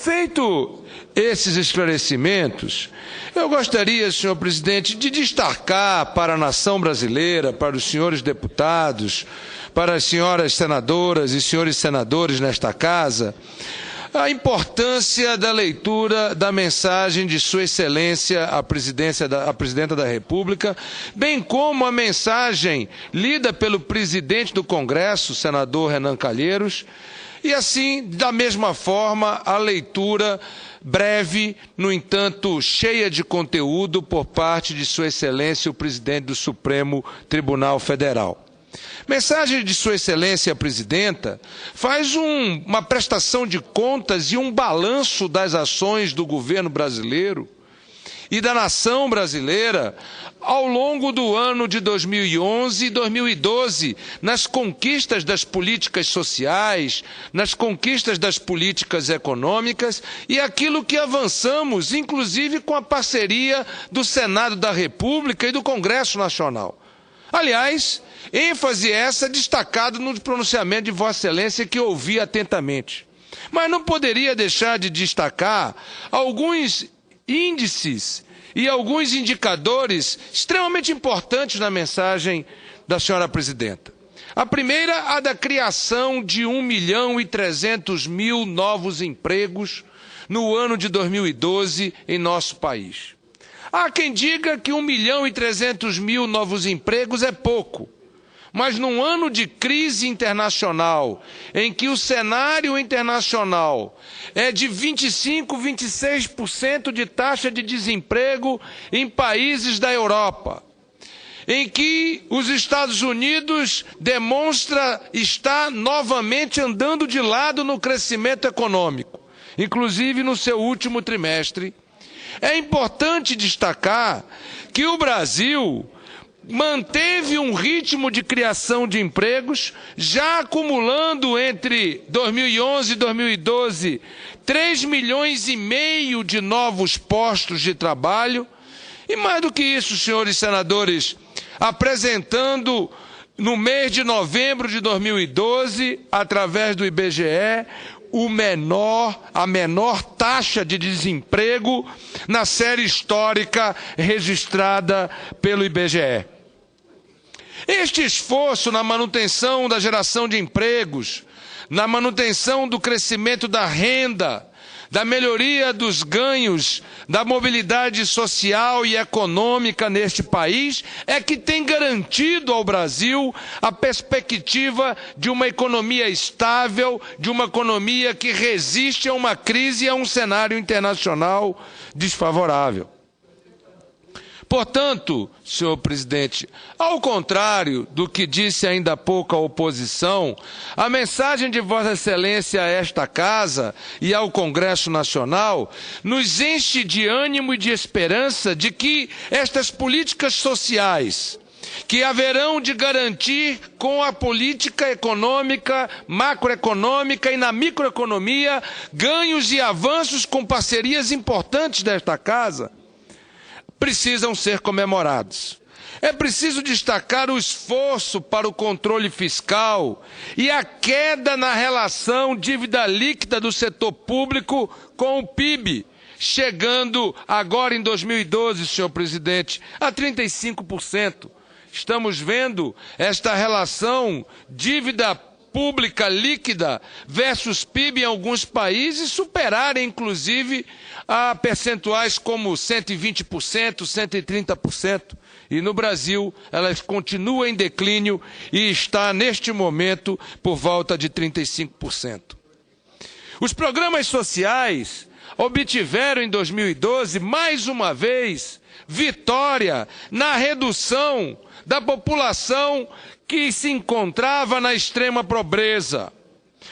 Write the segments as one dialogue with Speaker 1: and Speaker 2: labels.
Speaker 1: Feito esses esclarecimentos, eu gostaria, senhor presidente, de destacar para a nação brasileira, para os senhores deputados, para as senhoras senadoras e senhores senadores nesta casa, a importância da leitura da mensagem de Sua Excelência, a Presidenta da República, bem como a mensagem lida pelo presidente do Congresso, senador Renan Calheiros, e assim, da mesma forma, a leitura breve, no entanto, cheia de conteúdo por parte de Sua Excelência, o Presidente do Supremo Tribunal Federal. Mensagem de Sua Excelência a Presidenta faz uma prestação de contas e um balanço das ações do governo brasileiro e da nação brasileira ao longo do ano de 2011 e 2012, nas conquistas das políticas sociais, nas conquistas das políticas econômicas e aquilo que avançamos, inclusive com a parceria do Senado da República e do Congresso Nacional. Aliás, ênfase essa destacada no pronunciamento de Vossa Excelência, que ouvi atentamente. Mas não poderia deixar de destacar alguns índices e alguns indicadores extremamente importantes na mensagem da senhora Presidenta. A primeira, a da criação de 1.300.000 novos empregos no ano de 2012 em nosso país. Há quem diga que 1.300.000 novos empregos é pouco. Mas num ano de crise internacional, em que o cenário internacional é de 25%, 26% de taxa de desemprego em países da Europa, em que os Estados Unidos demonstra estar novamente andando de lado no crescimento econômico, inclusive no seu último trimestre, é importante destacar que o Brasil manteve um ritmo de criação de empregos, já acumulando entre 2011 e 2012 3,5 milhões de novos postos de trabalho. E mais do que isso, senhores senadores, apresentando no mês de novembro de 2012, através do IBGE, a menor taxa de desemprego na série histórica registrada pelo IBGE. Este esforço na manutenção da geração de empregos, na manutenção do crescimento da renda, da melhoria dos ganhos, da mobilidade social e econômica neste país, é que tem garantido ao Brasil a perspectiva de uma economia estável, de uma economia que resiste a uma crise e a um cenário internacional desfavorável. Portanto, senhor presidente, ao contrário do que disse ainda há pouco a oposição, a mensagem de Vossa Excelência a esta Casa e ao Congresso Nacional nos enche de ânimo e de esperança de que estas políticas sociais, que haverão de garantir com a política econômica, macroeconômica e na microeconomia, ganhos e avanços com parcerias importantes desta Casa, precisam ser comemorados. É preciso destacar o esforço para o controle fiscal e a queda na relação dívida líquida do setor público com o PIB, chegando agora em 2012, senhor presidente, a 35%. Estamos vendo esta relação dívida pública líquida versus PIB em alguns países superarem, inclusive, a percentuais como 120%, 130%. E no Brasil, ela continua em declínio e está, neste momento, por volta de 35%. Os programas sociais obtiveram, em 2012, mais uma vez, vitória na redução da população que se encontrava na extrema pobreza.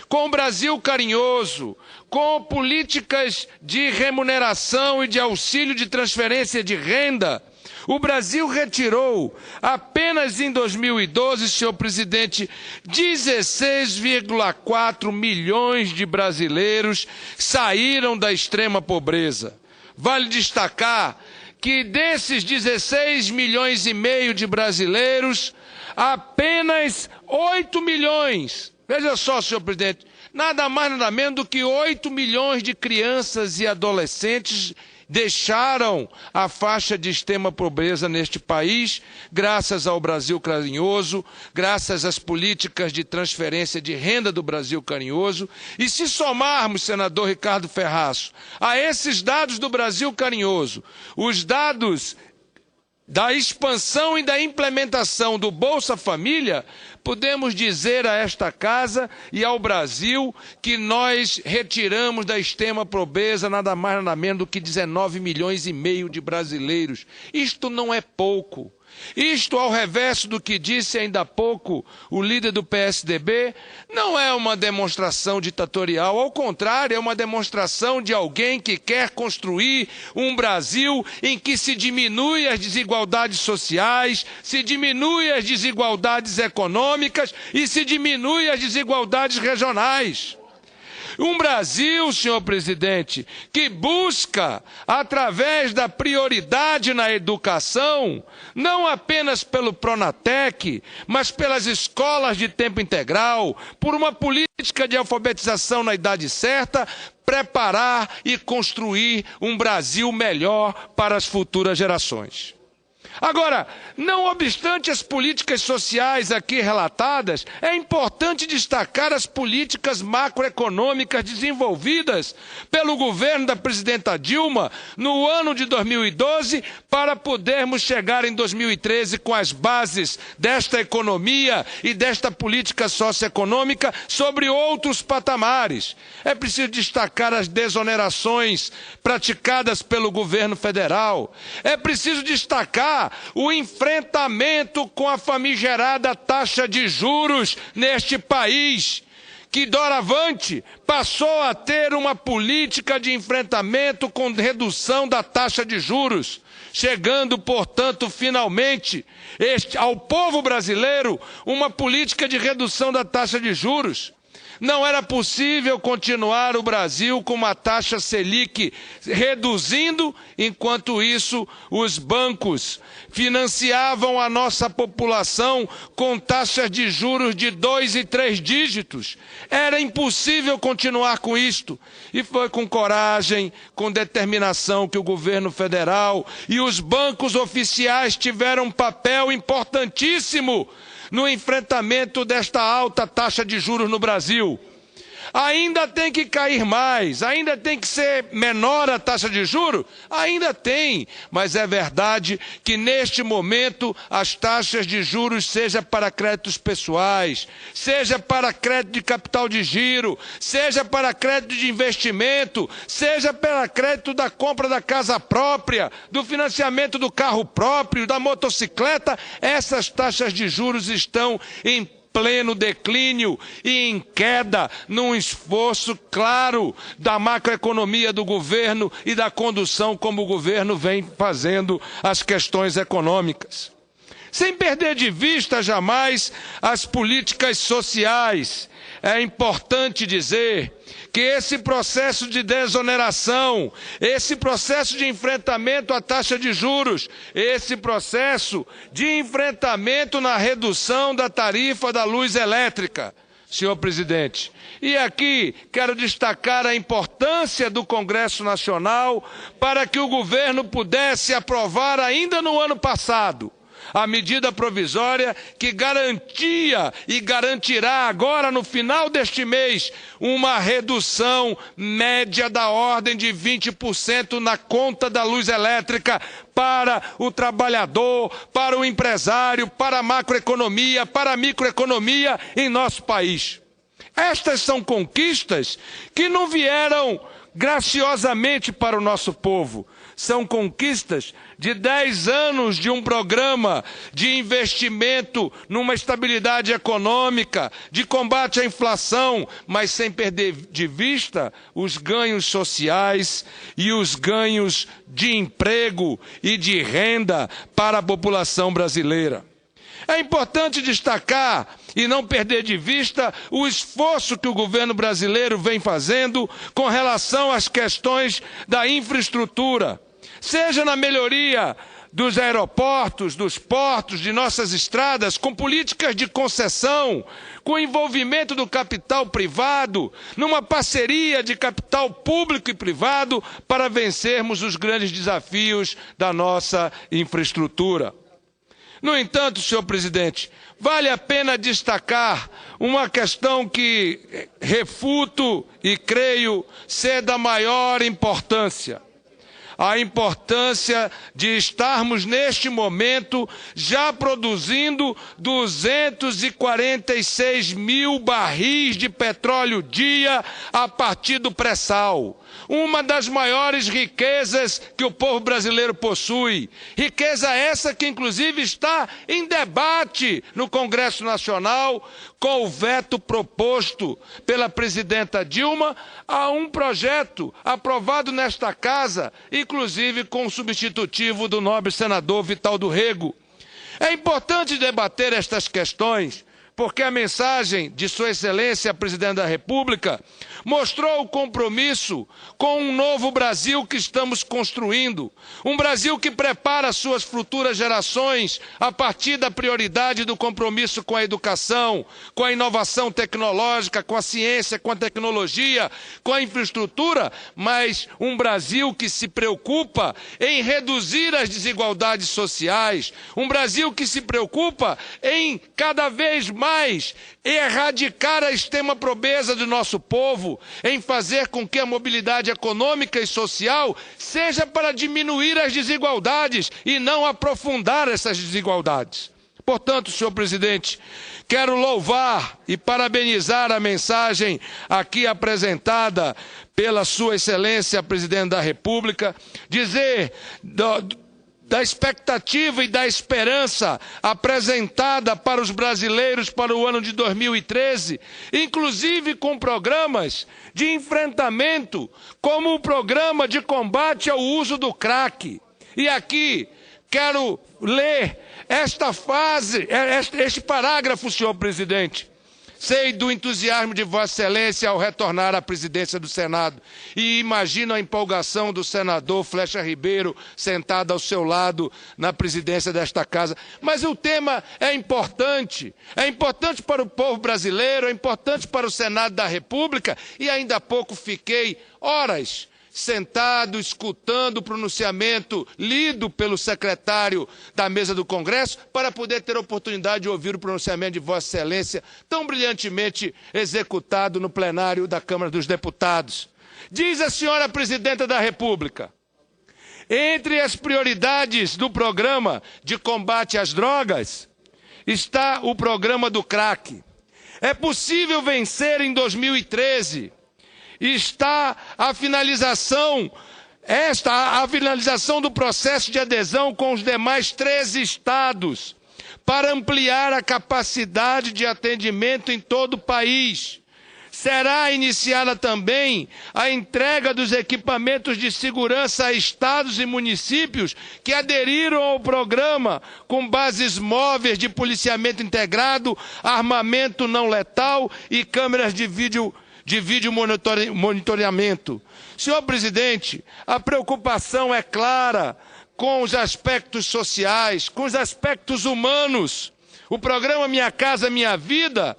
Speaker 1: Com o Brasil carinhoso, com políticas de remuneração e de auxílio de transferência de renda, o Brasil retirou, apenas em 2012, senhor presidente, 16,4 milhões de brasileiros saíram da extrema pobreza. Vale destacar que desses 16,5 milhões de brasileiros, apenas 8 milhões, veja só, senhor presidente, nada mais nada menos do que 8 milhões de crianças e adolescentes deixaram a faixa de extrema pobreza neste país, graças ao Brasil Carinhoso, graças às políticas de transferência de renda do Brasil Carinhoso. E se somarmos, senador Ricardo Ferraço, a esses dados do Brasil Carinhoso, os dados da expansão e da implementação do Bolsa Família, podemos dizer a esta casa e ao Brasil que nós retiramos da extrema pobreza nada mais nada menos do que 19 milhões e meio de brasileiros. Isto não é pouco. Isto, ao reverso do que disse ainda há pouco o líder do PSDB, não é uma demonstração ditatorial, ao contrário, é uma demonstração de alguém que quer construir um Brasil em que se diminui as desigualdades sociais, se diminui as desigualdades econômicas e se diminui as desigualdades regionais. Um Brasil, senhor presidente, que busca, através da prioridade na educação, não apenas pelo Pronatec, mas pelas escolas de tempo integral, por uma política de alfabetização na idade certa, preparar e construir um Brasil melhor para as futuras gerações. Agora, não obstante as políticas sociais aqui relatadas, é importante destacar as políticas macroeconômicas desenvolvidas pelo governo da presidenta Dilma no ano de 2012 para podermos chegar em 2013 com as bases desta economia e desta política socioeconômica sobre outros patamares. É preciso destacar as desonerações praticadas pelo governo federal. É preciso destacar o enfrentamento com a famigerada taxa de juros neste país, que doravante passou a ter uma política de enfrentamento com redução da taxa de juros, chegando, portanto, finalmente ao povo brasileiro uma política de redução da taxa de juros. Não era possível continuar o Brasil com uma taxa Selic reduzindo, enquanto isso os bancos financiavam a nossa população com taxas de juros de 2 e 3 dígitos. Era impossível continuar com isto. E foi com coragem, com determinação que o governo federal e os bancos oficiais tiveram um papel importantíssimo no enfrentamento desta alta taxa de juros no Brasil. Ainda tem que cair mais, ainda tem que ser menor a taxa de juros? Ainda tem, mas é verdade que neste momento as taxas de juros, seja para créditos pessoais, seja para crédito de capital de giro, seja para crédito de investimento, seja para crédito da compra da casa própria, do financiamento do carro próprio, da motocicleta, essas taxas de juros estão em pleno declínio e em queda, num esforço claro da macroeconomia do governo e da condução como o governo vem fazendo as questões econômicas. Sem perder de vista jamais as políticas sociais, é importante dizer que esse processo de desoneração, esse processo de enfrentamento à taxa de juros, esse processo de enfrentamento na redução da tarifa da luz elétrica, senhor presidente. E aqui quero destacar a importância do Congresso Nacional para que o governo pudesse aprovar ainda no ano passado a medida provisória que garantia e garantirá agora no final deste mês uma redução média da ordem de 20% na conta da luz elétrica para o trabalhador, para o empresário, para a macroeconomia, para a microeconomia em nosso país. Estas são conquistas que não vieram graciosamente para o nosso povo. São conquistas de 10 anos de um programa de investimento numa estabilidade econômica, de combate à inflação, mas sem perder de vista os ganhos sociais e os ganhos de emprego e de renda para a população brasileira. É importante destacar e não perder de vista o esforço que o governo brasileiro vem fazendo com relação às questões da infraestrutura, seja na melhoria dos aeroportos, dos portos, de nossas estradas, com políticas de concessão, com envolvimento do capital privado, numa parceria de capital público e privado para vencermos os grandes desafios da nossa infraestrutura. No entanto, senhor presidente, vale a pena destacar uma questão que refuto e creio ser da maior importância. A importância de estarmos, neste momento, já produzindo 246 mil barris de petróleo dia a partir do pré-sal. Uma das maiores riquezas que o povo brasileiro possui. Riqueza essa que, inclusive, está em debate no Congresso Nacional, com o veto proposto pela presidenta Dilma a um projeto aprovado nesta casa, inclusive com o substitutivo do nobre senador Vital do Rego. É importante debater estas questões, porque a mensagem de Sua Excelência, Presidente da República, mostrou o compromisso com um novo Brasil que estamos construindo. Um Brasil que prepara suas futuras gerações a partir da prioridade do compromisso com a educação, com a inovação tecnológica, com a ciência, com a tecnologia, com a infraestrutura, mas um Brasil que se preocupa em reduzir as desigualdades sociais. Um Brasil que se preocupa em cada vez mais erradicar a extrema pobreza do nosso povo, em fazer com que a mobilidade econômica e social seja para diminuir as desigualdades e não aprofundar essas desigualdades. Portanto, senhor presidente, quero louvar e parabenizar a mensagem aqui apresentada pela Sua Excelência, Presidente da República, dizer da expectativa e da esperança apresentada para os brasileiros para o ano de 2013, inclusive com programas de enfrentamento, como o programa de combate ao uso do crack. E aqui quero ler este parágrafo, senhor presidente. Sei do entusiasmo de Vossa Excelência ao retornar à presidência do Senado e imagino a empolgação do senador Flecha Ribeiro sentado ao seu lado na presidência desta casa. Mas o tema é importante para o povo brasileiro, é importante para o Senado da República e ainda há pouco fiquei horas sentado, escutando o pronunciamento lido pelo secretário da mesa do Congresso, para poder ter a oportunidade de ouvir o pronunciamento de Vossa Excelência, tão brilhantemente executado no plenário da Câmara dos Deputados. Diz a senhora Presidenta da República: entre as prioridades do programa de combate às drogas está o programa do crack. É possível vencer em 2013. Está a finalização do processo de adesão com os demais 13 estados para ampliar a capacidade de atendimento em todo o país. Será iniciada também a entrega dos equipamentos de segurança a estados e municípios que aderiram ao programa, com bases móveis de policiamento integrado, armamento não letal e câmeras de vídeo monitoramento. Senhor presidente, a preocupação é clara com os aspectos sociais, com os aspectos humanos. O programa Minha Casa Minha Vida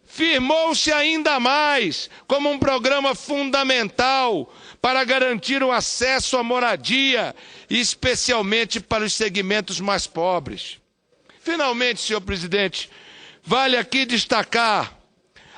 Speaker 1: firmou-se ainda mais como um programa fundamental para garantir o acesso à moradia, especialmente para os segmentos mais pobres. Finalmente, senhor presidente, vale aqui destacar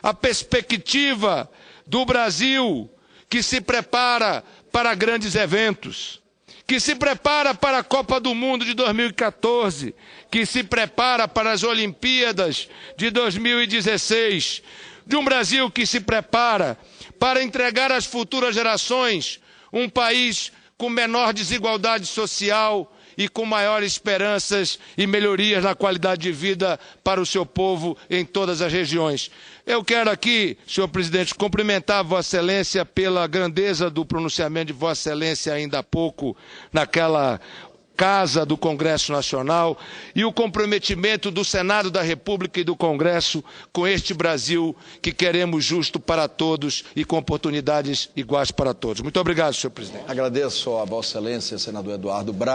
Speaker 1: a perspectiva do Brasil, que se prepara para grandes eventos, que se prepara para a Copa do Mundo de 2014, que se prepara para as Olimpíadas de 2016, de um Brasil que se prepara para entregar às futuras gerações um país com menor desigualdade social e com maiores esperanças e melhorias na qualidade de vida para o seu povo em todas as regiões. Eu quero aqui, senhor presidente, cumprimentar Vossa Excelência pela grandeza do pronunciamento de Vossa Excelência ainda há pouco naquela Casa do Congresso Nacional e o comprometimento do Senado da República e do Congresso com este Brasil que queremos justo para todos e com oportunidades iguais para todos. Muito obrigado, senhor presidente.
Speaker 2: Agradeço a Vossa Excelência, senador Eduardo Braga.